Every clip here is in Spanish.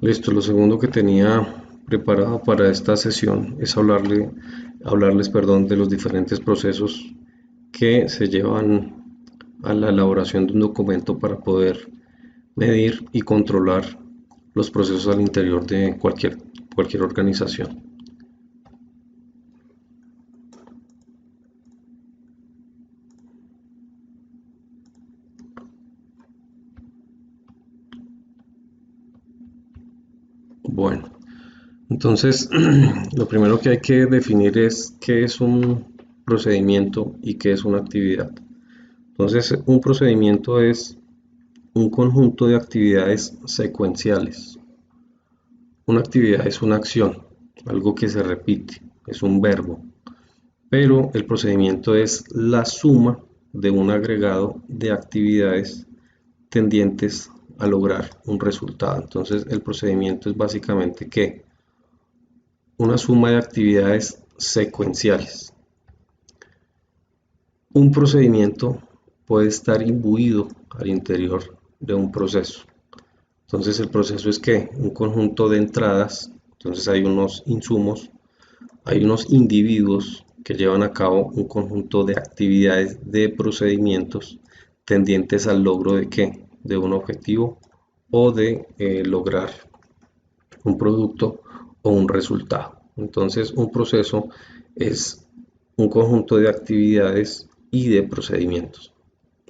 Listo, lo segundo que tenía preparado para esta sesión es hablarles, perdón, de los diferentes procesos que se llevan a la elaboración de un documento para poder medir y controlar los procesos al interior de cualquier organización. Bueno, entonces lo primero que hay que definir es qué es un procedimiento y qué es una actividad. Entonces, un procedimiento es un conjunto de actividades secuenciales. Una actividad es una acción, algo que se repite, es un verbo, pero el procedimiento es la suma de un agregado de actividades tendientes a lograr un resultado. Entonces, el procedimiento es básicamente ¿qué? Una suma de actividades secuenciales. Un procedimiento puede estar imbuido al interior de un proceso. Entonces el proceso es que un conjunto de entradas, entonces hay unos insumos, hay unos individuos que llevan a cabo un conjunto de actividades, de procedimientos tendientes al logro de qué, de un objetivo o de lograr un producto o un resultado. Entonces un proceso es un conjunto de actividades y de procedimientos.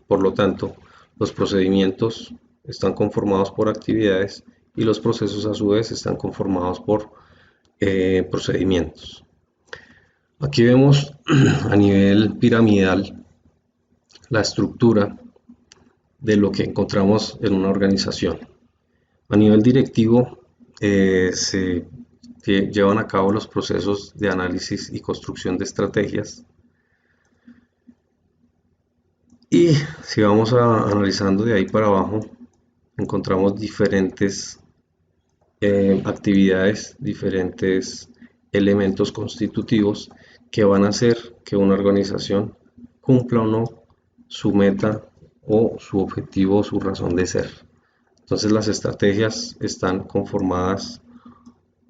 Por lo tanto, los procedimientos están conformados por actividades y los procesos a su vez están conformados por procedimientos. Aquí vemos a nivel piramidal la estructura de lo que encontramos en una organización. A nivel directivo se llevan a cabo los procesos de análisis y construcción de estrategias. Y si vamos analizando de ahí para abajo, encontramos diferentes actividades, diferentes elementos constitutivos que van a hacer que una organización cumpla o no su meta o su objetivo o su razón de ser. Entonces las estrategias están conformadas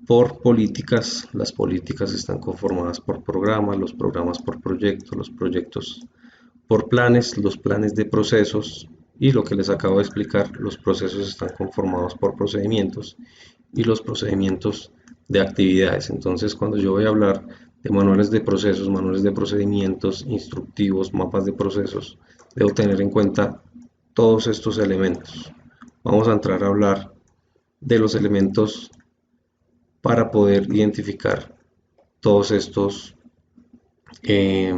por políticas, las políticas están conformadas por programas, los programas por proyectos, los proyectos por planes, los planes de procesos y lo que les acabo de explicar, los procesos están conformados por procedimientos y los procedimientos de actividades. Entonces, cuando yo voy a hablar de manuales de procesos, manuales de procedimientos, instructivos, mapas de procesos, debo tener en cuenta todos estos elementos. Vamos a entrar a hablar de los elementos para poder identificar todos estos eh,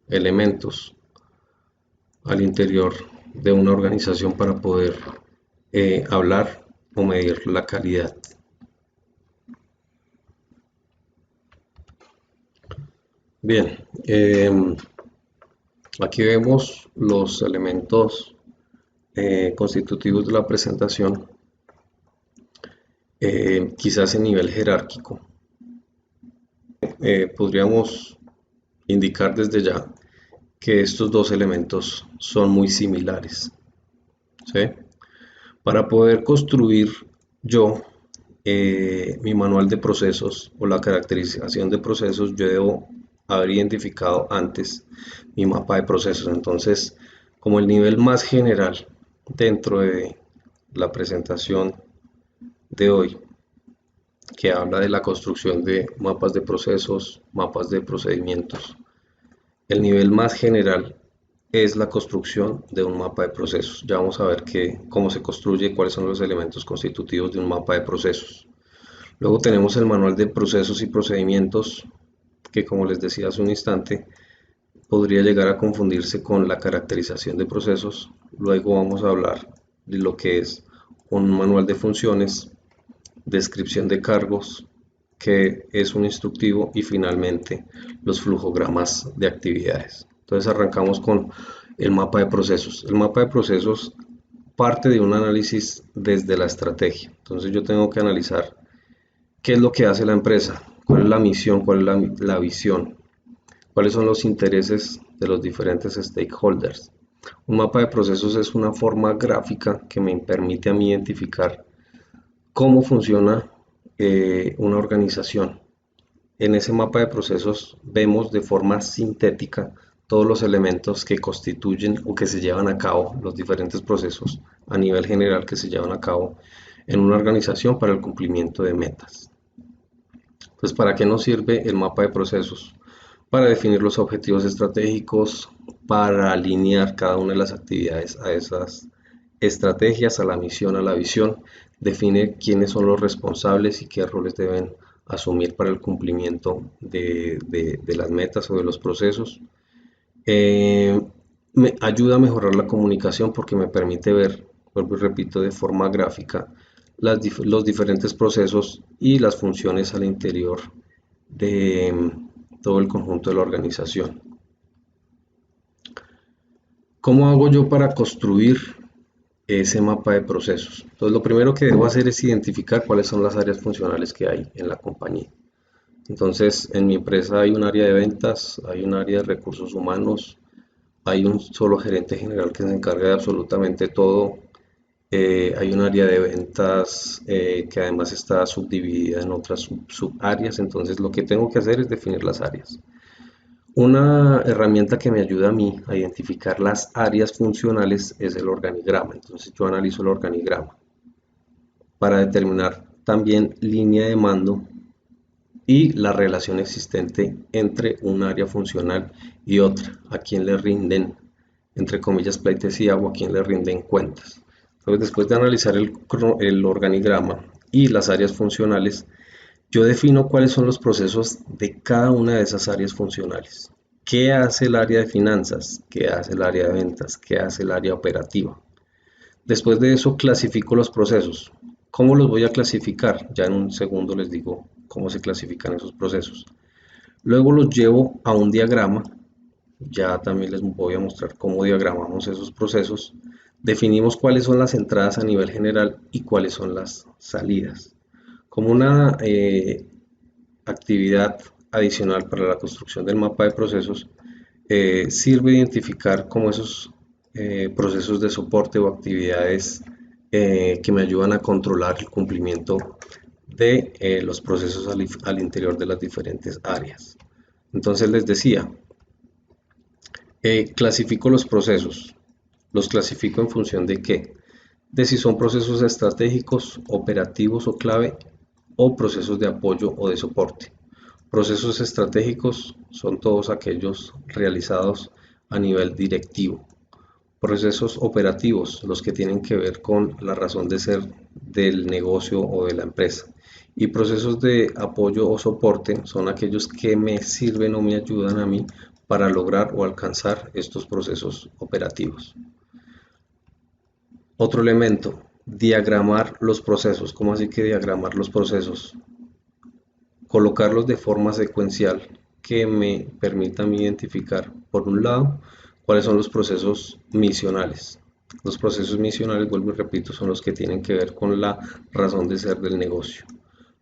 elementos al interior de una organización para poder hablar o medir la calidad. Bien, aquí vemos los elementos constitutivos de la presentación, quizás en nivel jerárquico. Podríamos indicar desde ya que estos dos elementos son muy similares, ¿sí? Para poder construir yo mi manual de procesos o la caracterización de procesos, yo debo haber identificado antes mi mapa de procesos. Entonces, como el nivel más general dentro de la presentación de hoy, que habla de la construcción de mapas de procesos, mapas de procedimientos, el nivel más general es la construcción de un mapa de procesos. Ya vamos a ver cómo se construye, cuáles son los elementos constitutivos de un mapa de procesos. Luego tenemos el manual de procesos y procedimientos, que como les decía hace un instante, podría llegar a confundirse con la caracterización de procesos. Luego vamos a hablar de lo que es un manual de funciones, descripción de cargos, que es un instructivo, y finalmente los flujogramas de actividades. Entonces arrancamos con el mapa de procesos. El mapa de procesos parte de un análisis desde la estrategia. Entonces yo tengo que analizar qué es lo que hace la empresa, cuál es la misión, cuál es la visión, cuáles son los intereses de los diferentes stakeholders. Un mapa de procesos es una forma gráfica que me permite a mí identificar cómo funciona una organización. En ese mapa de procesos vemos de forma sintética todos los elementos que constituyen o que se llevan a cabo, los diferentes procesos a nivel general que se llevan a cabo en una organización para el cumplimiento de metas. Entonces, ¿para qué nos sirve el mapa de procesos? Para definir los objetivos estratégicos, para alinear cada una de las actividades a esas estrategias, a la misión, a la visión, define quiénes son los responsables y qué roles deben asumir para el cumplimiento de las metas o de los procesos. Me ayuda a mejorar la comunicación porque me permite ver, vuelvo y repito, de forma gráfica los diferentes procesos y las funciones al interior de todo el conjunto de la organización. ¿Cómo hago yo para construir ese mapa de procesos? Entonces, lo primero que debo hacer es identificar cuáles son las áreas funcionales que hay en la compañía. Entonces, en mi empresa hay un área de ventas, hay un área de recursos humanos, hay un solo gerente general que se encarga de absolutamente todo. Hay un área de ventas que además está subdividida en otras subáreas. Entonces, lo que tengo que hacer es definir las áreas. Una herramienta que me ayuda a mí a identificar las áreas funcionales es el organigrama. Entonces, yo analizo el organigrama para determinar también línea de mando y la relación existente entre un área funcional y otra, a quien le rinden, entre comillas, pleitesía o a quien le rinden cuentas. Entonces, después de analizar el organigrama y las áreas funcionales, yo defino cuáles son los procesos de cada una de esas áreas funcionales. ¿Qué hace el área de finanzas? ¿Qué hace el área de ventas? ¿Qué hace el área operativa? Después de eso clasifico los procesos. ¿Cómo los voy a clasificar? Ya en un segundo les digo cómo se clasifican esos procesos. Luego los llevo a un diagrama. Ya también les voy a mostrar cómo diagramamos esos procesos. Definimos cuáles son las entradas a nivel general y cuáles son las salidas. Como una actividad adicional para la construcción del mapa de procesos, sirve identificar como esos procesos de soporte o actividades que me ayudan a controlar el cumplimiento de los procesos al interior de las diferentes áreas. Entonces les decía, clasifico los procesos. Los clasifico en función de qué, de si son procesos estratégicos, operativos o clave o procesos de apoyo o de soporte. Procesos estratégicos son todos aquellos realizados a nivel directivo. Procesos operativos, los que tienen que ver con la razón de ser del negocio o de la empresa. Y procesos de apoyo o soporte son aquellos que me sirven o me ayudan a mí para lograr o alcanzar estos procesos operativos. Otro elemento, diagramar los procesos. ¿Cómo así que diagramar los procesos? Colocarlos de forma secuencial que me permita identificar, por un lado, cuáles son los procesos misionales. Los procesos misionales, vuelvo y repito, son los que tienen que ver con la razón de ser del negocio.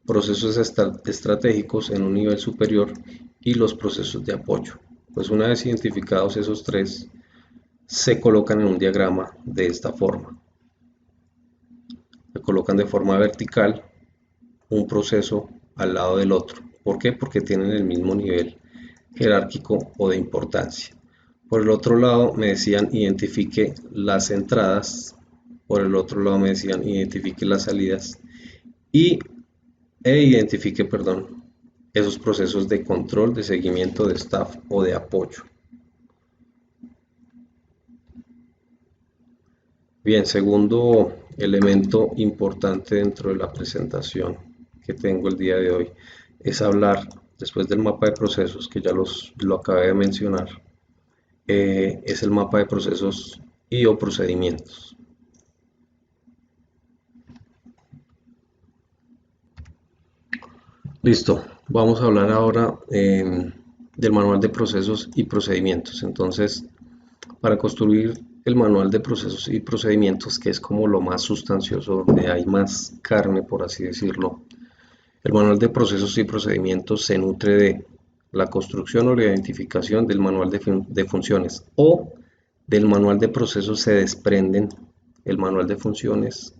Procesos estratégicos en un nivel superior y los procesos de apoyo. Pues una vez identificados esos tres, se colocan en un diagrama de esta forma. Se colocan de forma vertical un proceso al lado del otro. ¿Por qué? Porque tienen el mismo nivel jerárquico o de importancia. Por el otro lado me decían identifique las entradas, por el otro lado me decían identifique las salidas e identifique, perdón, esos procesos de control, de seguimiento de staff o de apoyo. Bien, segundo elemento importante dentro de la presentación que tengo el día de hoy es hablar, después del mapa de procesos que ya lo acabé de mencionar, es el mapa de procesos y o procedimientos. Listo, vamos a hablar ahora del manual de procesos y procedimientos. Entonces, para construir el manual de procesos y procedimientos, que es como lo más sustancioso, donde hay más carne, por así decirlo, el manual de procesos y procedimientos se nutre de la construcción o la identificación del manual de funciones, o del manual de procesos se desprenden el manual de funciones,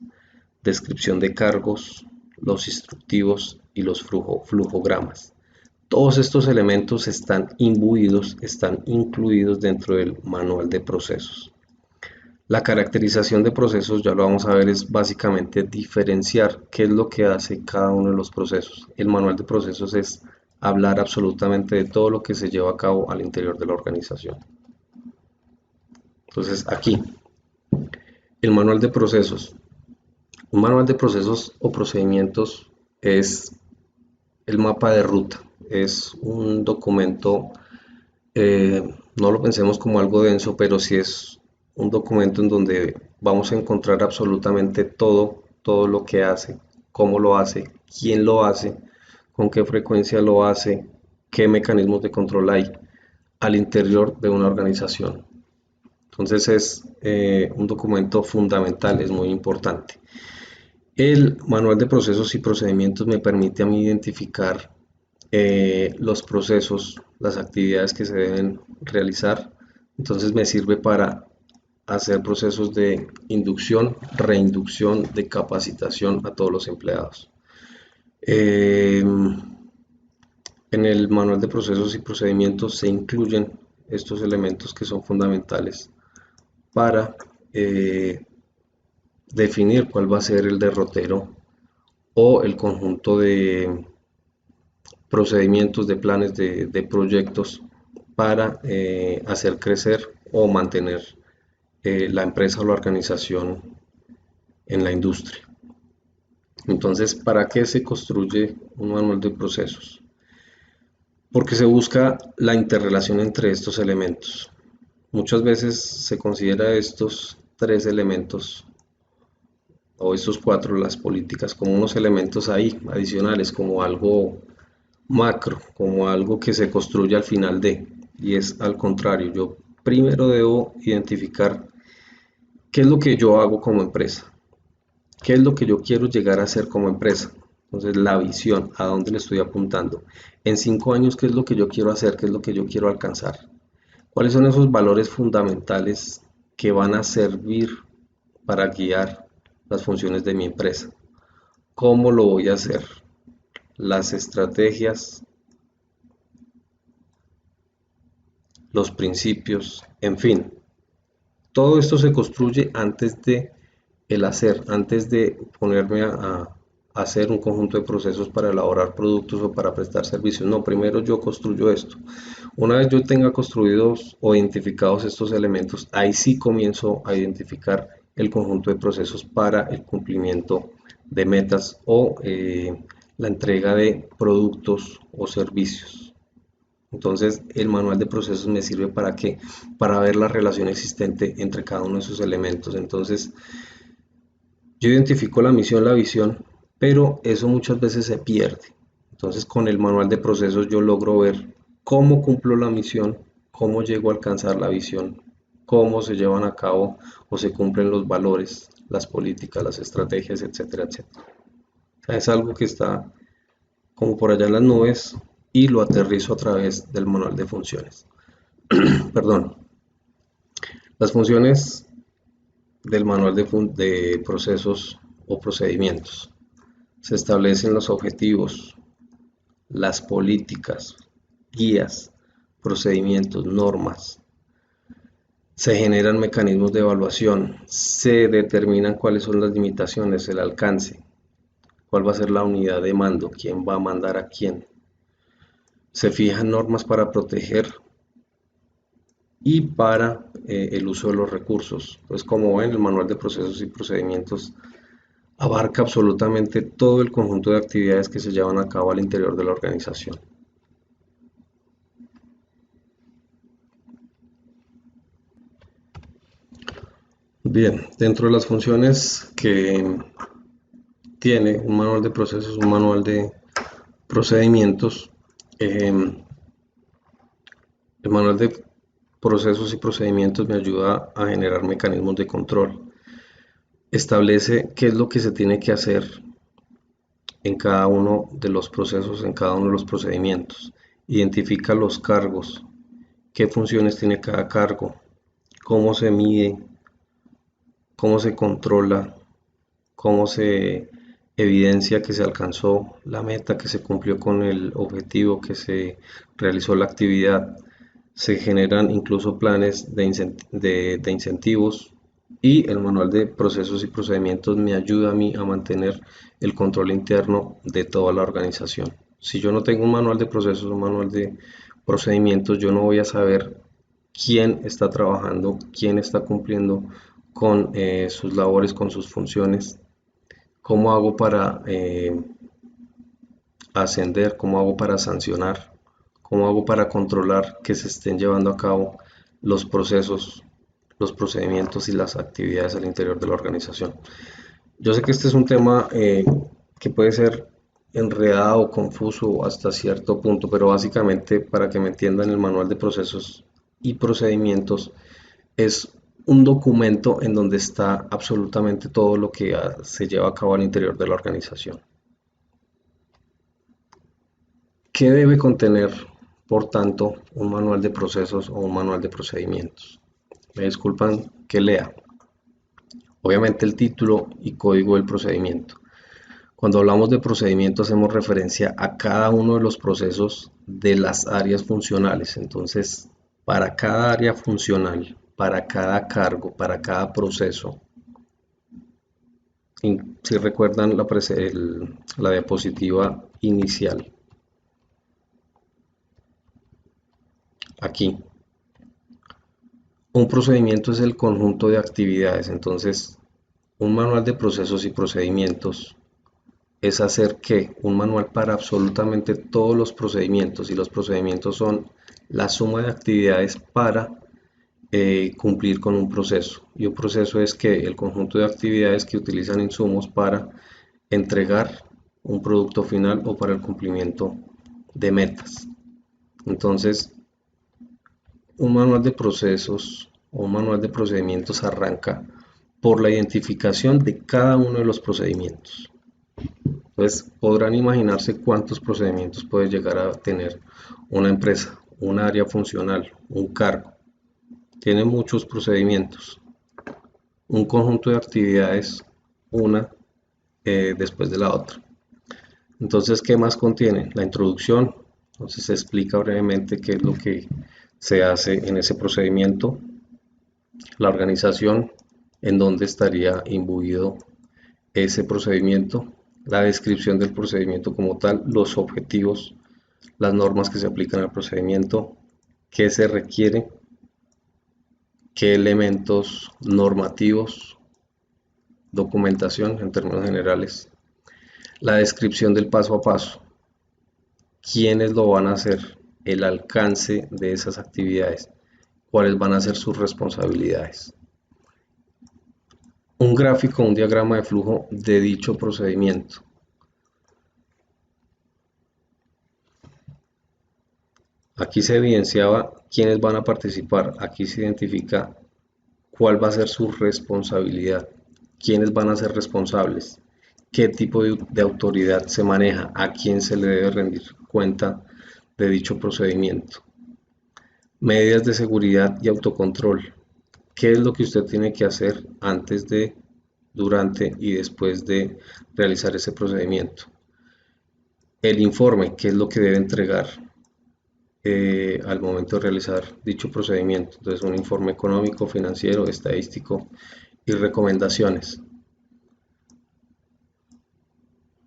descripción de cargos, los instructivos y los flujogramas. Todos estos elementos están imbuidos, están incluidos dentro del manual de procesos. La caracterización de procesos, ya lo vamos a ver, es básicamente diferenciar qué es lo que hace cada uno de los procesos. El manual de procesos es hablar absolutamente de todo lo que se lleva a cabo al interior de la organización. Entonces aquí, el manual de procesos. Un manual de procesos o procedimientos es el mapa de ruta. Es un documento, no lo pensemos como algo denso, pero sí es un documento en donde vamos a encontrar absolutamente todo lo que hace, cómo lo hace, quién lo hace, con qué frecuencia lo hace, qué mecanismos de control hay al interior de una organización. Entonces es un documento fundamental, es muy importante. El manual de procesos y procedimientos me permite a mí identificar los procesos, las actividades que se deben realizar. Entonces me sirve para hacer procesos de inducción, reinducción, de capacitación a todos los empleados. En el manual de procesos y procedimientos se incluyen estos elementos que son fundamentales para definir cuál va a ser el derrotero o el conjunto de procedimientos, de planes, de proyectos para hacer crecer o mantener la empresa o la organización en la industria. Entonces, ¿para qué se construye un manual de procesos? Porque se busca la interrelación entre estos elementos. Muchas veces se considera estos tres elementos o estos cuatro, las políticas, como unos elementos ahí adicionales, como algo macro, como algo que se construye al final de, y es al contrario, yo primero debo identificar qué es lo que yo hago como empresa, qué es lo que yo quiero llegar a hacer como empresa. Entonces, la visión, a dónde le estoy apuntando. En 5 años, qué es lo que yo quiero hacer, qué es lo que yo quiero alcanzar. ¿Cuáles son esos valores fundamentales que van a servir para guiar las funciones de mi empresa? ¿Cómo lo voy a hacer? Las estrategias, los principios, en fin. Todo esto se construye antes de el hacer, antes de ponerme a hacer un conjunto de procesos para elaborar productos o para prestar servicios. No, primero yo construyo esto. Una vez yo tenga construidos o identificados estos elementos, ahí sí comienzo a identificar el conjunto de procesos para el cumplimiento de metas o la entrega de productos o servicios. Entonces, el manual de procesos me sirve para qué? Para ver la relación existente entre cada uno de esos elementos. Entonces, yo identifico la misión, la visión, pero eso muchas veces se pierde. Entonces, con el manual de procesos yo logro ver cómo cumplo la misión, cómo llego a alcanzar la visión, cómo se llevan a cabo o se cumplen los valores, las políticas, las estrategias, etcétera, etcétera. O sea, es algo que está como por allá en las nubes y lo aterrizo a través del manual de funciones. Perdón. Las funciones del manual de procesos o procedimientos. Se establecen los objetivos, las políticas, guías, procedimientos, normas. Se generan mecanismos de evaluación, se determinan cuáles son las limitaciones, el alcance, cuál va a ser la unidad de mando, quién va a mandar a quién. Se fijan normas para proteger y para el uso de los recursos. Pues como ven, el manual de procesos y procedimientos abarca absolutamente todo el conjunto de actividades que se llevan a cabo al interior de la organización. Bien, dentro de las funciones que tiene un manual de procesos, un manual de procedimientos, el manual de procesos y procedimientos me ayuda a generar mecanismos de control. Establece qué es lo que se tiene que hacer en cada uno de los procesos, en cada uno de los procedimientos. Identifica los cargos, qué funciones tiene cada cargo, cómo se mide, cómo se controla, cómo se evidencia que se alcanzó la meta, que se cumplió con el objetivo, que se realizó la actividad. Se generan incluso planes de incentivos, y el manual de procesos y procedimientos me ayuda a mí a mantener el control interno de toda la organización. Si yo no tengo un manual de procesos, un manual de procedimientos, yo no voy a saber quién está trabajando, quién está cumpliendo con sus labores, con sus funciones, cómo hago para ascender, cómo hago para sancionar, cómo hago para controlar que se estén llevando a cabo los procesos, los procedimientos y las actividades al interior de la organización. Yo sé que este es un tema que puede ser enredado, confuso hasta cierto punto, pero básicamente, para que me entiendan, el manual de procesos y procedimientos es un documento en donde está absolutamente todo lo que se lleva a cabo al interior de la organización. ¿Qué debe contener, por tanto, un manual de procesos o un manual de procedimientos? Me disculpan que lea. Obviamente el título y código del procedimiento. Cuando hablamos de procedimiento hacemos referencia a cada uno de los procesos de las áreas funcionales. Entonces, para cada área funcional, para cada cargo, para cada proceso, si recuerdan la diapositiva inicial, aquí, un procedimiento es el conjunto de actividades. Entonces, un manual de procesos y procedimientos es hacer que un manual para absolutamente todos los procedimientos, y los procedimientos son la suma de actividades para cumplir con un proceso. Y un proceso es que el conjunto de actividades que utilizan insumos para entregar un producto final o para el cumplimiento de metas. Entonces, un manual de procesos o un manual de procedimientos arranca por la identificación de cada uno de los procedimientos. Entonces, podrán imaginarse cuántos procedimientos puede llegar a tener una empresa, un área funcional, un cargo. Tiene muchos procedimientos, un conjunto de actividades, una después de la otra. Entonces, ¿qué más contiene? La introducción. Entonces se explica brevemente qué es lo que se hace en ese procedimiento, la organización, en dónde estaría imbuido ese procedimiento, la descripción del procedimiento como tal, los objetivos, las normas que se aplican al procedimiento, qué se requiere, qué elementos normativos, documentación en términos generales, la descripción del paso a paso, quiénes lo van a hacer, el alcance de esas actividades, cuáles van a ser sus responsabilidades. Un gráfico, un diagrama de flujo de dicho procedimiento. Aquí se evidenciaba quiénes van a participar, aquí se identifica cuál va a ser su responsabilidad, quiénes van a ser responsables, qué tipo de autoridad se maneja, a quién se le debe rendir cuenta de dicho procedimiento. Medidas de seguridad y autocontrol. ¿Qué es lo que usted tiene que hacer antes de, durante y después de realizar ese procedimiento? El informe, ¿qué es lo que debe entregar al momento de realizar dicho procedimiento? Entonces, un informe económico, financiero, estadístico y recomendaciones.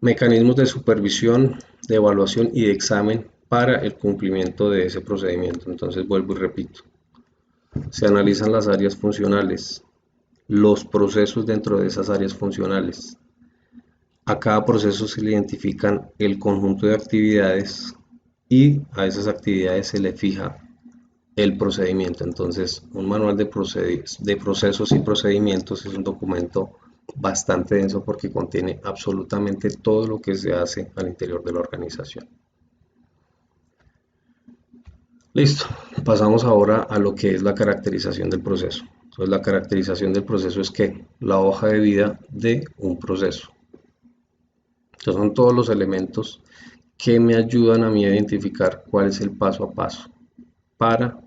Mecanismos de supervisión, de evaluación y de examen para el cumplimiento de ese procedimiento. Entonces, vuelvo y repito. Se analizan las áreas funcionales, los procesos dentro de esas áreas funcionales. A cada proceso se le identifican el conjunto de actividades y a esas actividades se le fija el procedimiento. Entonces, un manual de procesos y procedimientos es un documento bastante denso porque contiene absolutamente todo lo que se hace al interior de la organización. Listo, pasamos ahora a lo que es la caracterización del proceso. Entonces, la caracterización del proceso es que la hoja de vida de un proceso. Estos son todos los elementos que me ayudan a mí a identificar cuál es el paso a paso para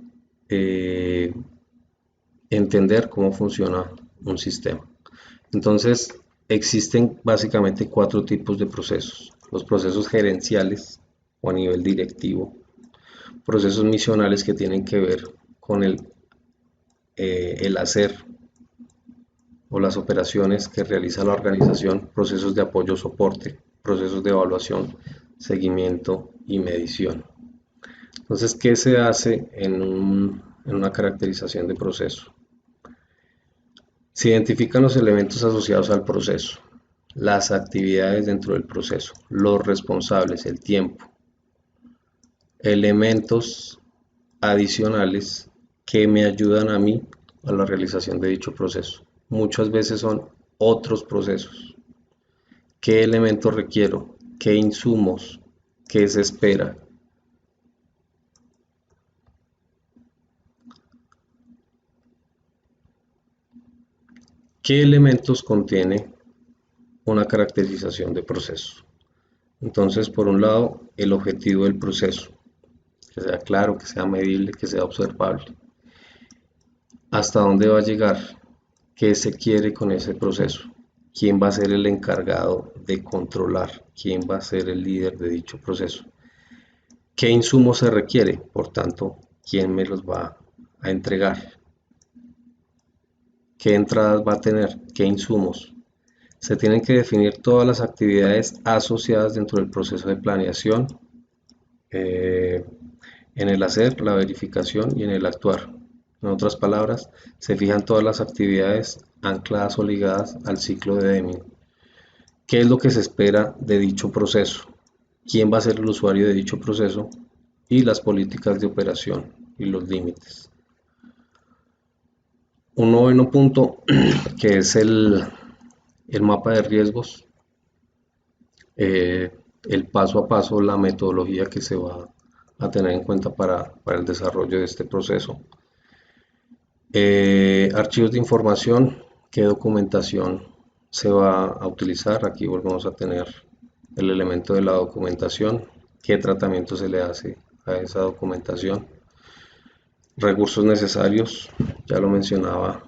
entender cómo funciona un sistema. Entonces, Existen básicamente cuatro tipos de procesos. Los procesos gerenciales o a nivel directivo, procesos misionales que tienen que ver con el hacer o las operaciones que realiza la organización, procesos de apoyo o soporte, procesos de evaluación, seguimiento y medición. Entonces, ¿qué se hace en una caracterización de proceso? Se identifican los elementos asociados al proceso, las actividades dentro del proceso, los responsables, el tiempo, elementos adicionales que me ayudan a mí a la realización de dicho proceso. Muchas veces son otros procesos. ¿Qué elementos requiero? ¿Qué insumos? ¿Qué se espera? ¿Qué elementos contiene una caracterización de proceso? Entonces, por un lado, el objetivo del proceso, que sea claro, que sea medible, que sea observable. ¿Hasta dónde va a llegar? ¿Qué se quiere con ese proceso? ¿Quién va a ser el encargado de controlar? ¿Quién va a ser el líder de dicho proceso? ¿Qué insumos se requiere? Por tanto, ¿quién me los va a entregar? ¿Qué entradas va a tener? ¿Qué insumos? Se tienen que definir todas las actividades asociadas dentro del proceso de planeación, eh, en el hacer, la verificación y en el actuar. En otras palabras, se fijan todas las actividades ancladas o ligadas al ciclo de Deming. ¿Qué es lo que se espera de dicho proceso? ¿Quién va a ser el usuario de dicho proceso? Y las políticas de operación y los límites. Un noveno punto, que es el mapa de riesgos, el paso a paso, la metodología que se va a tener en cuenta para el desarrollo de este proceso. Archivos de información, qué documentación se va a utilizar. Aquí volvemos a tener el elemento de la documentación, qué tratamiento se le hace a esa documentación. Recursos necesarios, ya lo mencionaba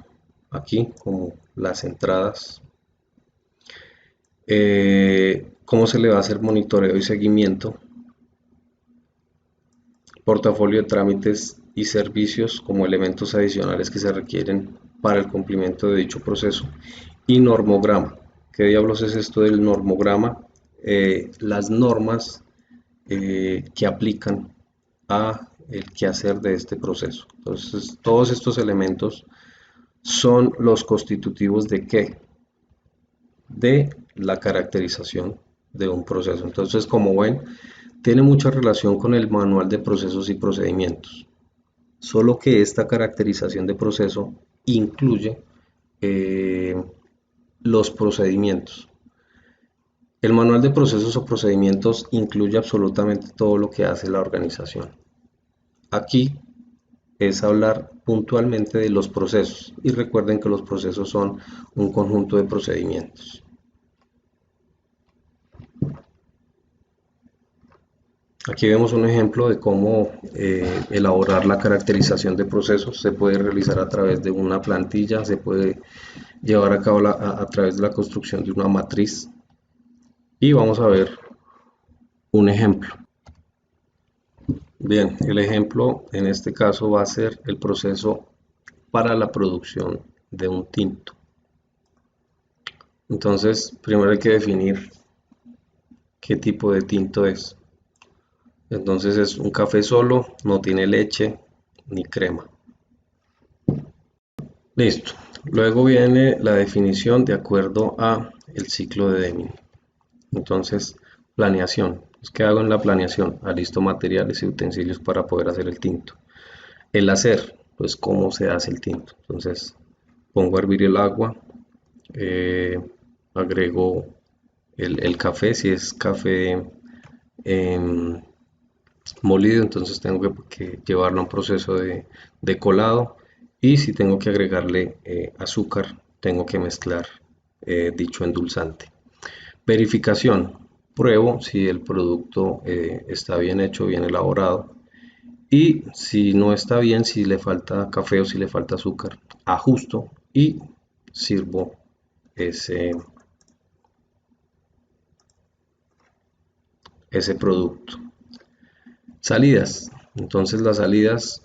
aquí, como las entradas. Cómo se le va a hacer monitoreo y seguimiento. Portafolio de trámites y servicios como elementos adicionales que se requieren para el cumplimiento de dicho proceso. Y normograma. ¿Qué diablos es esto del normograma? Las normas que aplican a el quehacer de este proceso. Entonces, todos estos elementos son los constitutivos de ¿qué? De la caracterización de un proceso. Entonces, como ven, tiene mucha relación con el manual de procesos y procedimientos, solo que esta caracterización de proceso incluye eh, los procedimientos. El manual de procesos o procedimientos incluye absolutamente todo lo que hace la organización. Aquí es hablar puntualmente de los procesos y recuerden que los procesos son un conjunto de procedimientos. Aquí vemos un ejemplo de cómo elaborar la caracterización de procesos. Se puede realizar a través de una plantilla, se puede llevar a cabo a través de la construcción de una matriz. Y vamos a ver un ejemplo. Bien, el ejemplo en este caso va a ser el proceso para la producción de un tinto. Entonces, primero hay que definir qué tipo de tinto es. Entonces es un café solo, no tiene leche ni crema. Listo. Luego viene la definición de acuerdo a el ciclo de Deming. Entonces, planeación. ¿Qué hago en la planeación? Alisto materiales y utensilios para poder hacer el tinto. El hacer, pues cómo se hace el tinto. Entonces, pongo a hervir el agua, eh, agrego el café, si es café em, molido, entonces tengo que llevarlo a un proceso de colado, y si tengo que agregarle azúcar, tengo que mezclar dicho endulzante. Verificación. Pruebo si el producto está bien hecho, bien elaborado, y si no está bien, si le falta café o si le falta azúcar, ajusto y sirvo ese, ese producto. Salidas. Entonces las salidas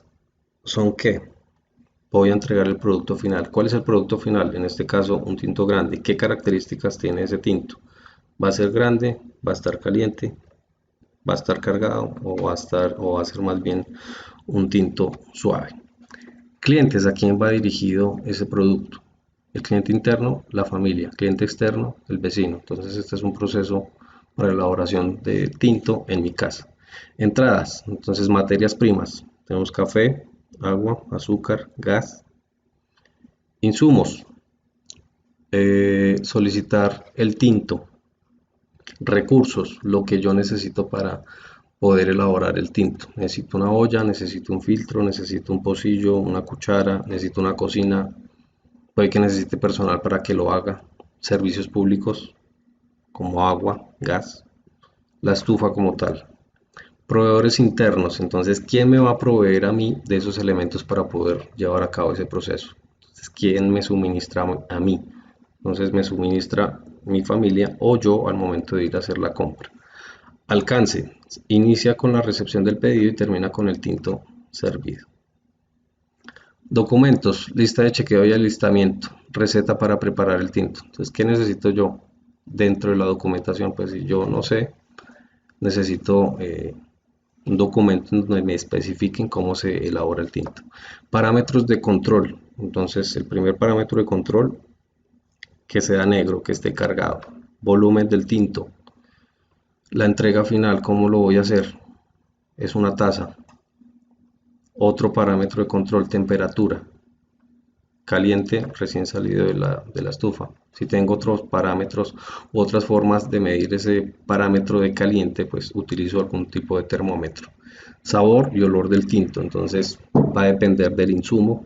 son que voy a entregar el producto final. ¿Cuál es el producto final? En este caso, un tinto grande. ¿Qué características tiene ese tinto? ¿Va a ser grande? ¿Va a estar caliente? ¿Va a estar cargado? ¿O va a ser más bien un tinto suave? Clientes, ¿a quién va dirigido ese producto? El cliente interno, la familia. Cliente externo, el vecino. Entonces este es un proceso para elaboración de tinto en mi casa. Entradas, entonces materias primas. Tenemos café, agua, azúcar, gas. Insumos, solicitar el tinto. Recursos, lo que yo necesito para poder elaborar el tinto. Necesito una olla, necesito un filtro, necesito un pocillo, una cuchara, necesito una cocina. Puede que necesite personal para que lo haga. Servicios públicos como agua, gas, la estufa como tal. Proveedores internos, entonces, ¿quién me va a proveer a mí de esos elementos para poder llevar a cabo ese proceso? Entonces, ¿quién me suministra a mí? Entonces, me suministra mi familia o yo al momento de ir a hacer la compra. Alcance, inicia con la recepción del pedido y termina con el tinto servido. Documentos, lista de chequeo y alistamiento, receta para preparar el tinto. Entonces, ¿qué necesito yo dentro de la documentación? Pues si yo no sé, necesito un documento en donde me especifiquen cómo se elabora el tinto. Parámetros de control. Entonces, el primer parámetro de control, que sea negro, que esté cargado. Volumen del tinto. La entrega final, ¿cómo lo voy a hacer? Es una taza. Otro parámetro de control, temperatura. Caliente, recién salido de la estufa. Si tengo otros parámetros u otras formas de medir ese parámetro de caliente, pues utilizo algún tipo de termómetro. Sabor y olor del tinto, entonces va a depender del insumo,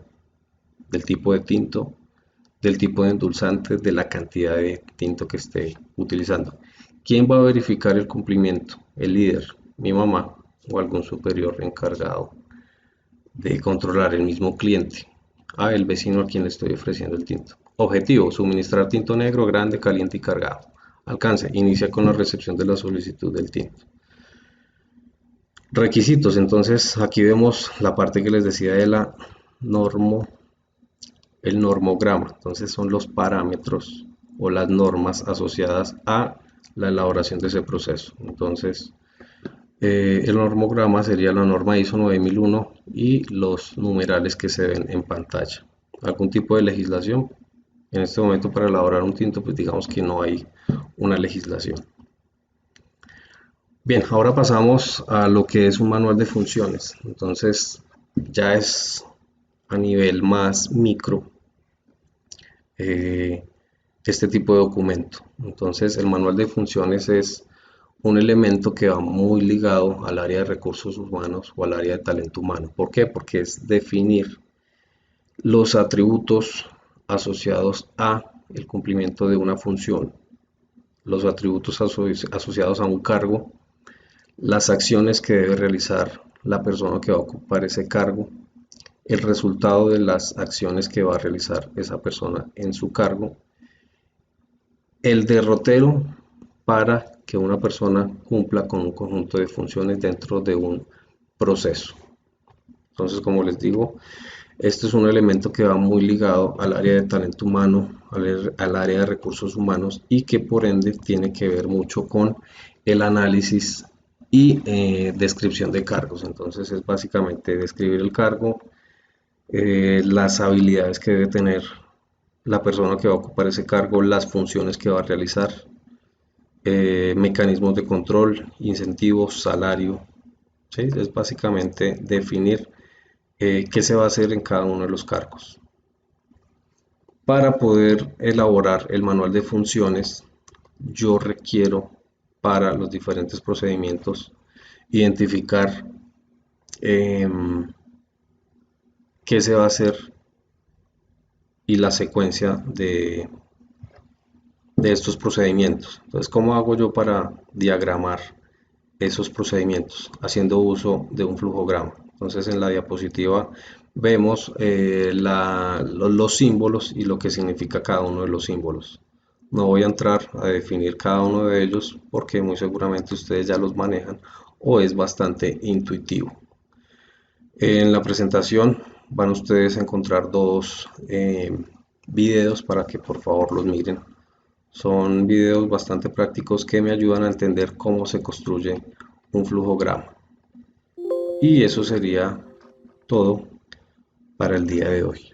del tipo de tinto, del tipo de endulzante, de la cantidad de tinto que esté utilizando. ¿Quién va a verificar el cumplimiento? El líder, mi mamá o algún superior encargado de controlar el mismo cliente. El vecino a quien le estoy ofreciendo el tinto. Objetivo, suministrar tinto negro, grande, caliente y cargado. Alcance, inicia con la recepción de la solicitud del tinto. Requisitos, entonces aquí vemos la parte que les decía de la el normograma. Entonces son los parámetros o las normas asociadas a la elaboración de ese proceso. Entonces, el normograma sería la norma ISO 9001 y los numerales que se ven en pantalla. ¿Algún tipo de legislación? En este momento para elaborar un tinto, pues digamos que no hay una legislación. Bien, ahora pasamos a lo que es un manual de funciones. Entonces, ya es a nivel más micro eh, este tipo de documento. Entonces, el manual de funciones es un elemento que va muy ligado al área de recursos humanos o al área de talento humano. ¿Por qué? Porque es definir los atributos asociados a el cumplimiento de una función, los atributos asociados a un cargo, las acciones que debe realizar la persona que va a ocupar ese cargo, el resultado de las acciones que va a realizar esa persona en su cargo, el derrotero para que una persona cumpla con un conjunto de funciones dentro de un proceso. Entonces, como les digo, este es un elemento que va muy ligado al área de talento humano, al área de recursos humanos y que por ende tiene que ver mucho con el análisis y descripción de cargos. Entonces es básicamente describir el cargo, las habilidades que debe tener la persona que va a ocupar ese cargo, las funciones que va a realizar, mecanismos de control, incentivos, salario. ¿Sí? Es básicamente definir qué se va a hacer en cada uno de los cargos. Para poder elaborar el manual de funciones, yo requiero para los diferentes procedimientos identificar eh, qué se va a hacer y la secuencia de estos procedimientos. Entonces, ¿cómo hago yo para diagramar esos procedimientos? Haciendo uso de un flujograma. Entonces, en la diapositiva vemos los símbolos y lo que significa cada uno de los símbolos. No voy a entrar a definir cada uno de ellos porque muy seguramente ustedes ya los manejan o es bastante intuitivo. En la presentación van ustedes a encontrar dos videos para que por favor los miren. Son videos bastante prácticos que me ayudan a entender cómo se construye un flujograma. Y eso sería todo para el día de hoy.